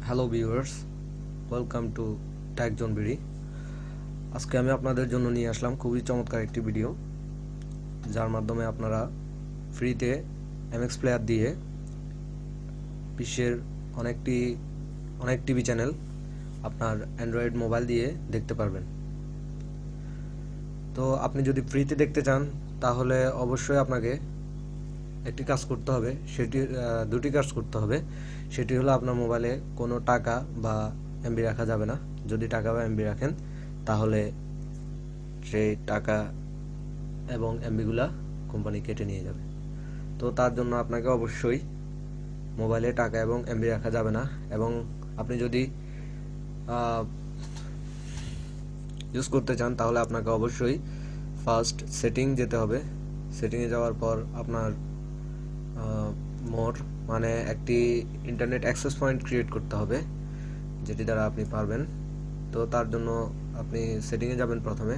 Hello viewers, welcome to tag zone BD. আজকে আমি আপনাদের জন্য নিয়ে আসলাম খুবই চমৎকার একটি ভিডিও, যার মাধ্যমে আপনারা ফ্রিতে এমএক্স প্লেয়ার দিয়ে বিশ্বের অনেক টিভি চ্যানেল আপনার অ্যান্ড্রয়েড মোবাইল দিয়ে দেখতে পারবেন। তো আপনি যদি ফ্রিতে দেখতে চান তাহলে অবশ্যই আপনাকে একটি কাজ করতে হবে, দুটি কাজ করতে হবে। সেটি হলো আপনার মোবাইলে কোনো টাকা বা এমবি রাখা যাবে না। যদি টাকা বা এমবি রাখেন তাহলে সেই টাকা এবং এমবিগুলা কোম্পানি কেটে নিয়ে যাবে। তো তার জন্য আপনাকে অবশ্যই মোবাইলে টাকা এবং এমবি রাখা যাবে না। এবং আপনি যদি ইউজ করতে চান তাহলে আপনাকে অবশ্যই ফার্স্ট সেটিং যেতে হবে। সেটিংয়ে যাওয়ার পর আপনার মোর মানে একটি ইন্টারনেট অ্যাক্সেস পয়েন্ট ক্রিয়েট করতে হবে, যেটি দ্বারা আপনি পারবেন। তো তার জন্য আপনি সেটিংয়ে যাবেন প্রথমে,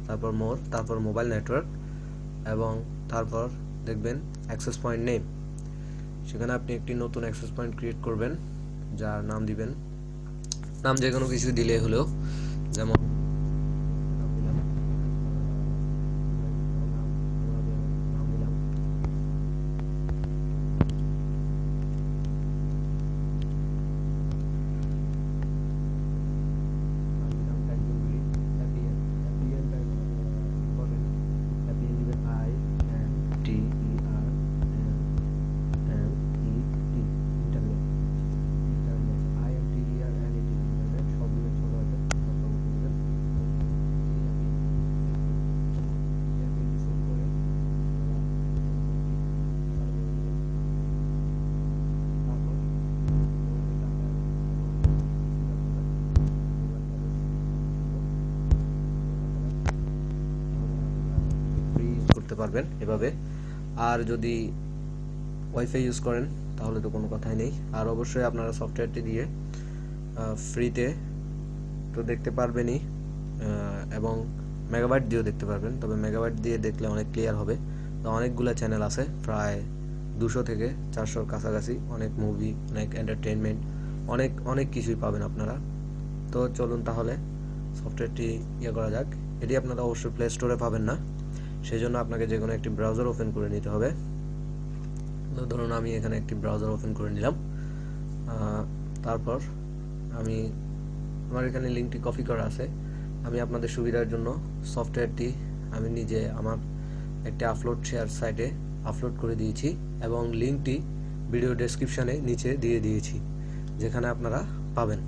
তারপর মোর, তারপর মোবাইল নেটওয়ার্ক, এবং তারপর দেখবেন অ্যাক্সেস পয়েন্ট নেম। সেখানে আপনি একটি নতুন অ্যাক্সেস পয়েন্ট ক্রিয়েট করবেন, যার নাম দিবেন, নাম যে কোনো কিছু দিলে হলেও, যেমন করতে পারবেন এভাবে। আর যদি ওয়াইফাই ইউজ করেন তাহলে তো কোনো কথাই নেই। আর অবশ্যই আপনারা সফটওয়্যারটি দিয়ে ফ্রিতে তো দেখতে পারবেনই, এবং মেগাবাইট দিয়েও দেখতে পারবেন। তবে মেগাবাইট দিয়ে দেখলে অনেক ক্লিয়ার হবে। তো অনেকগুলো চ্যানেল আছে, প্রায় 200 থেকে 400-র কাছাকাছি। অনেক মুভি, অনেক এন্টারটেইনমেন্ট, অনেক কিছুই পাবেন আপনারা। তো চলুন তাহলে সফটওয়্যারটি করা যাক। এটি আপনারা অবশ্যই প্লে স্টোরে পাবেন না, সেই জন্য আপনাকে যে কোনো একটি ব্রাউজার ওপেন করে নিতে হবে। তো ধরুন আমি এখানে একটি ব্রাউজার ওপেন করে নিলাম। তারপর আমার এখানে লিঙ্কটি কপি করা আছে। আমি আপনাদের সুবিধার জন্য সফটওয়্যারটি আমি নিজে আমার একটি শেয়ার সাইটে আপলোড করে দিয়েছি, এবং লিঙ্কটি ভিডিও ডেসক্রিপশানে নিচে দিয়ে দিয়েছি, যেখানে আপনারা পাবেন।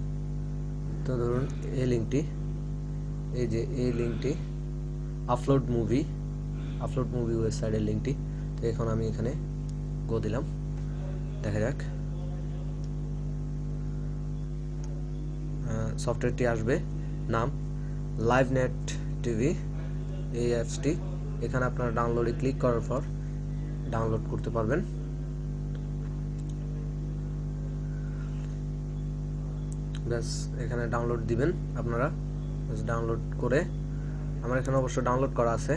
তো ধরুন এই লিঙ্কটি আপলোড মুভি ওয়েবসাইটের লিঙ্কটি। তো এখন আমি এখানে গো দিলাম, দেখা যাক সফটওয়্যারটি আসবে। নাম লাইভ নেট টিভি AFT। এখানে আপনারা ডাউনলোডে ক্লিক করার পর ডাউনলোড করতে পারবেন। ব্যাস এখানে ডাউনলোড দিবেন আপনারা। ডাউনলোড করে আমার এখানে অবশ্য ডাউনলোড করা আছে,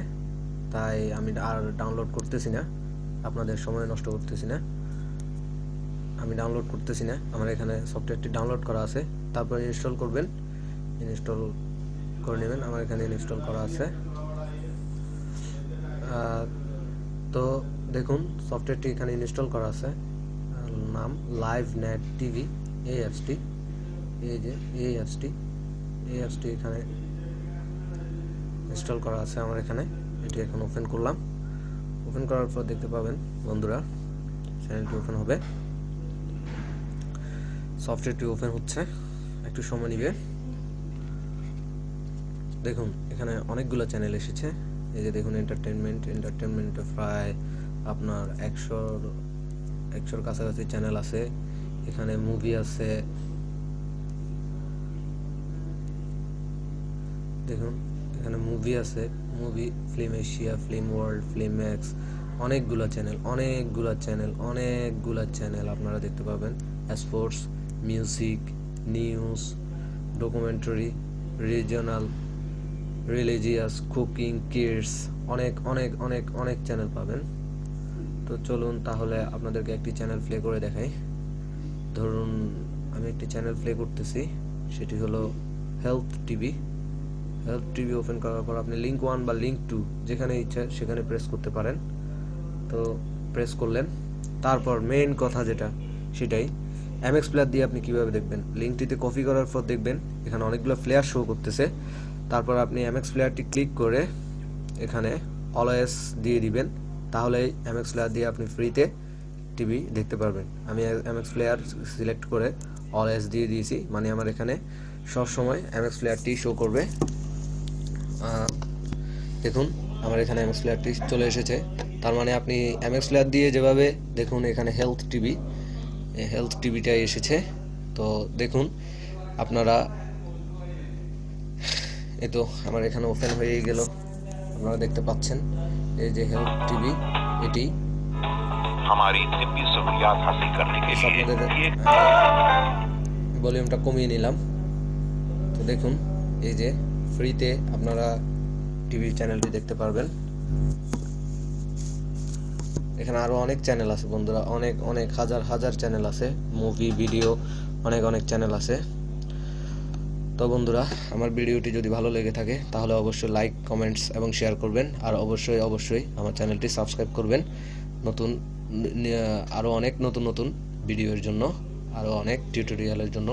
তাই আমি আর ডাউনলোড করতেছি না, আপনাদের সময় নষ্ট করতেছি না। আমার এখানে সফটওয়্যারটি ডাউনলোড করা আছে। তারপর ইনস্টল করবেন, ইনস্টল করে নেবেন। আমার এখানে ইনস্টল করা আছে। তো দেখুন সফটওয়্যারটি এখানে ইনস্টল করা আছে। নাম লাইভ নেট টিভি AFT। এই যে AFT এখানে ইনস্টল করা আছে আমার এখানে। এটি এখন ওপেন করলাম। ওপেন করার পর দেখতে পাবেন বন্ধুরা, চ্যানেলটি ওপেন হবে। সফটওয়্যারটি ওপেন হচ্ছে, একটু সময় নিবে। দেখুন এখানে অনেকগুলো চ্যানেল এসেছে। এই যে দেখুন এন্টারটেনমেন্টে প্রায় আপনার 100-র কাছাকাছি চ্যানেল আছে। এখানে মুভি আছে, দেখুন এখানে মুভি আছে, Film Asia, Film World, Film Max, অনেকগুলো চ্যানেল আপনারা দেখতে পাবেন। Sports, music, news, documentary, regional, religious, cooking, kids, অনেক চ্যানেল পাবেন। তো চলুন তাহলে আপনাদেরকে একটি চ্যানেল প্লে করে দেখাই। ধরুন আমি একটি চ্যানেল প্লে করতেছি, সেটি হলো health TV. Health TV open করার পর আপনি লিঙ্ক 1 বা লিঙ্ক 2 যেখানে ইচ্ছা সেখানে প্রেস করতে পারেন। তো প্রেস করলেন, তারপর মেইন কথা যেটা সেটাই, এমএক্স প্লেয়ার দিয়ে আপনি কিভাবে দেখবেন। লিঙ্কটিতে কপি করার পর দেখবেন এখানে অনেকগুলো প্লেয়ার শো করতেছে। তারপর আপনি এমএক্স প্লেয়ারটি ক্লিক করে এখানে অলওয়েজ দিয়ে দিবেন, তাহলে এমএক্স প্লেয়ার দিয়ে আপনি ফ্রিতে টিভি দেখতে পারবেন। আমি এমএক্স প্লেয়ার সিলেক্ট করে অলওয়েজ দিয়ে দিয়েছি, মানে আমার এখানে সব সময় এমএক্স প্লেয়ারটি শো করবে। দেখুন আমার এখানে এমএক্স প্লেয়ারটি চলে এসেছে, তার মানে আপনি এমএক্স প্লেয়ার দিয়ে যেভাবে দেখুন এখানে হেলথ টিভি, এই হেলথ টিভিটাই এসেছে। তো দেখুন আপনারা, এই তো আমার এখানে ওপেন হয়েই গেল, আপনারা দেখতে পাচ্ছেন এই যে হেলথ টিভি। এটি हमारी तिब्बी सहूलियात हासिल करने के लिए আপনাদের ভলিউমটা কমিয়ে নিলাম। তো দেখুন এই যে ফ্রিতে আপনারা টিভি চ্যানেলটি দেখতে পারবেন। এখানে আরো অনেক চ্যানেল আছে বন্ধুরা, অনেক অনেক হাজার হাজার চ্যানেল আছে, মুভি ভিডিও অনেক অনেক চ্যানেল আছে। তো বন্ধুরা, আমার ভিডিওটি যদি ভালো লেগে থাকে তাহলে অবশ্যই লাইক, কমেন্টস এবং শেয়ার করবেন, আর অবশ্যই অবশ্যই আমার চ্যানেলটি সাবস্ক্রাইব করবেন নতুন আরও অনেক নতুন নতুন ভিডিওর জন্য, আরও অনেক টিউটোরিয়ালের জন্য।